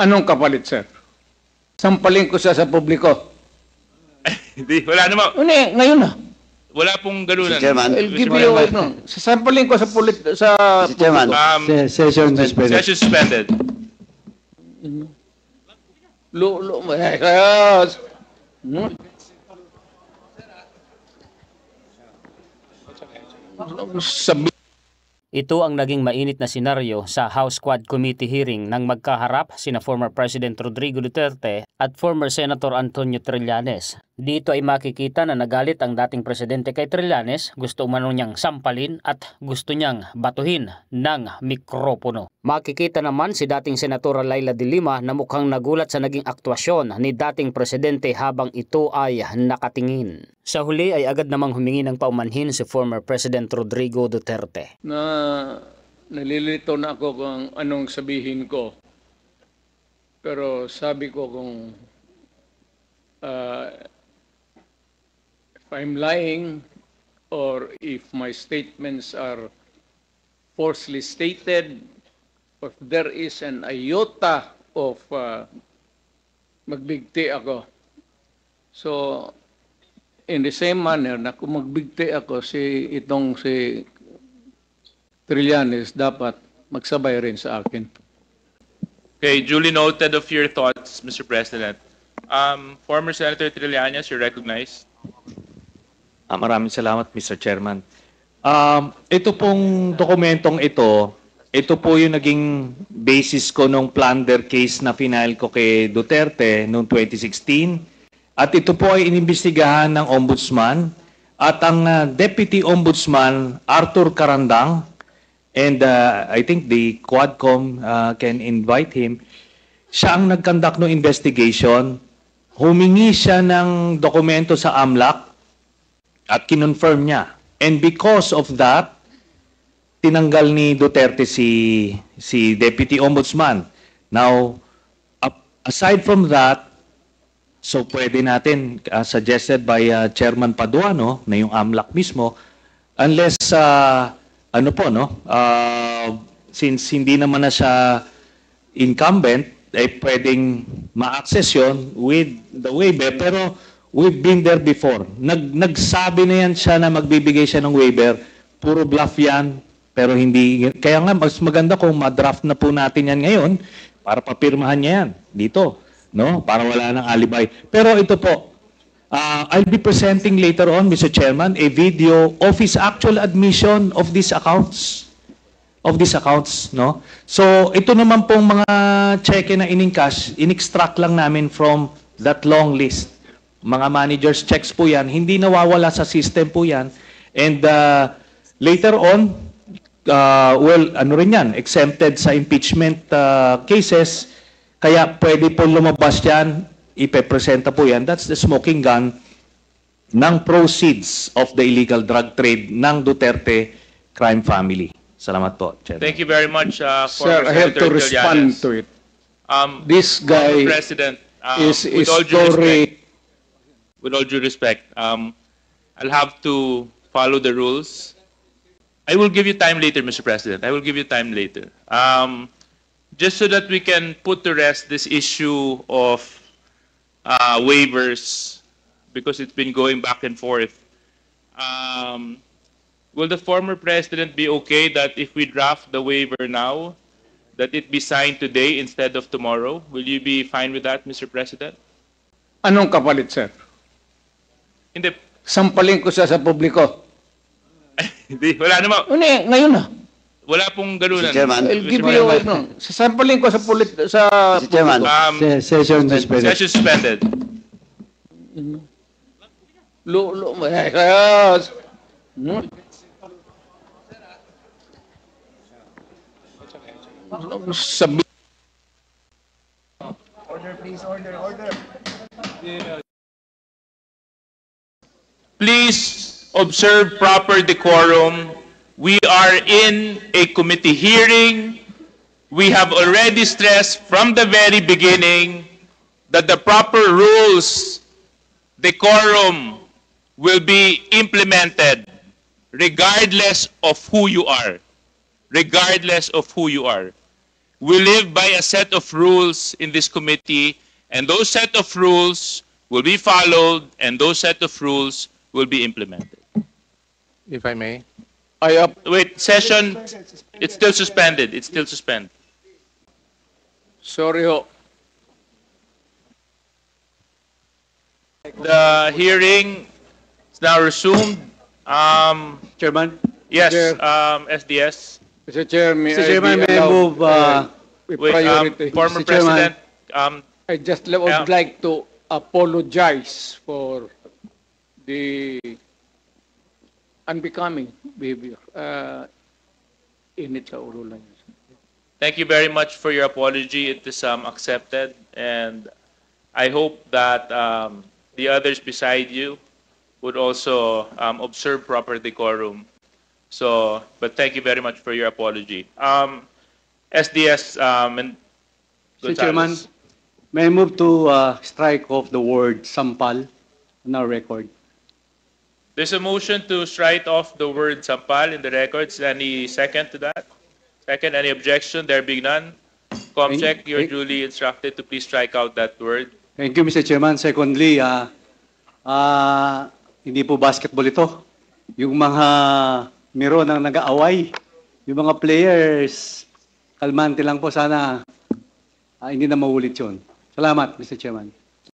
Anong kapalit, sir? Sampalin ko siya sa publiko. Hindi, wala naman. Ngayon na. Wala pong ganunan. Mr. Chairman. I'll give you, sasampalin ko sa Mr. Chairman. Session suspended. Session suspended. Sabi Ito ang naging mainit na senaryo sa House Quad Committee hearing nang magkaharap sina former President Rodrigo Duterte at former Senator Antonio Trillanes. Dito ay makikita na nagalit ang dating presidente kay Trillanes, gusto umano niyang sampalin at gusto niyang batuhin ng mikropono. Makikita naman si dating Senatora Laila de Lima na mukhang nagulat sa naging aktwasyon ni dating presidente habang ito ay nakatingin. Sa huli ay agad namang humingi ng paumanhin si former President Rodrigo Duterte. Nalilito na ako kung anong sabihin ko. Pero sabi ko kung if I'm lying or if my statements are falsely stated, or if there is an iota of magbigti ako. So, in the same manner na kung magbigti ako si Trillanes, dapat magsabay rin sa akin. Okay, duly noted of your thoughts, Mr. President. Former Senator Trillanes, you're recognized. Maraming salamat, Mr. Chairman. Ito pong dokumentong ito po yung naging basis ko nung plunder case na final ko kay Duterte noong 2016. At ito po ay inimbestigahan ng Ombudsman at ang Deputy Ombudsman Arthur Carandang, and I think the Quadcom can invite him. Siya ang nag-conduct ng investigation. Humingi siya ng dokumento sa AMLAC at kinonfirm niya. And because of that, tinanggal ni Duterte si Deputy Ombudsman. Now, aside from that, so pwede natin, suggested by Chairman Paduano, na yung AMLAC mismo, unless, since hindi naman na siya incumbent, ay pwedeng ma-access yun with the waiver. Pero we've been there before. Nagsabi na yan siya na magbibigay siya ng waiver. Puro bluff yan. Pero hindi, kaya nga mas maganda kung ma-draft na po natin yan ngayon para papirmahan niya yan dito, no? Para wala nang alibay. Pero ito po, I'll be presenting later on, Mr. Chairman, a video of his actual admission of these accounts. No? So, ito naman pong mga cheque na in-encash, in-extract lang namin from that long list. Mga managers checks po yan, hindi nawawala sa system po yan. And later on, exempted sa impeachment cases, kaya pwede po lumabas yan, ipepresenta po yan. That's the smoking gun ng proceeds of the illegal drug trade ng Duterte crime family. Salamat po, Chairman. Thank you very much, Sir, I have to respond to it. This guy President, is with all due respect, I'll have to follow the rules. I will give you time later, Mr. President. I will give you time later. Just so that we can put to rest this issue of waivers, because it's been going back and forth. Will the former president be okay that if we draft the waiver now, that it be signed today instead of tomorrow? Will you be fine with that, Mr. President? Anong kapalit, sir? Hindi. Sampalin ko siya sa publiko. Hindi, wala naman. Ngayon na. Wala pong ganunan. Mr. Chairman. I'll give you, sasampalin ko sa Mr. Chairman. Session suspended. Session suspended. Sabi Please observe proper decorum. We are in a committee hearing. We have already stressed from the very beginning that the proper rules, decorum, will be implemented regardless of who you are. Regardless of who you are. We live by a set of rules in this committee, and those set of rules will be followed, and those set of rules will be implemented. If I may. Wait, session, it's still suspended. It's still suspended. Sorry ho. The hearing is now resumed. Chairman? Yes, Chair. SDS. Mr. Chair, may Mr. I Chairman, be may I allowed, move, with Wait, priority? former Mr. Chairman. President, I just would Yeah. like to apologize for the unbecoming behavior. Init sa ulo lang yun. thank you very much for your apology. It is accepted, and I hope that the others beside you would also observe proper decorum. So, but thank you very much for your apology. SDS and Mr. Chairman, Gonzales. may I move to strike off the word sampal on our record? There's a motion to strike off the word sampal in the records. Any second to that? Second, any objection? There being none. Comcheck, you're duly instructed to please strike out that word. Thank you, Mr. Chairman. Secondly, hindi po basketball ito. Yung mga miro ng nag-aaway, yung mga players, kalmante lang po sana hindi na maulit yun. Salamat, Mr. Chairman.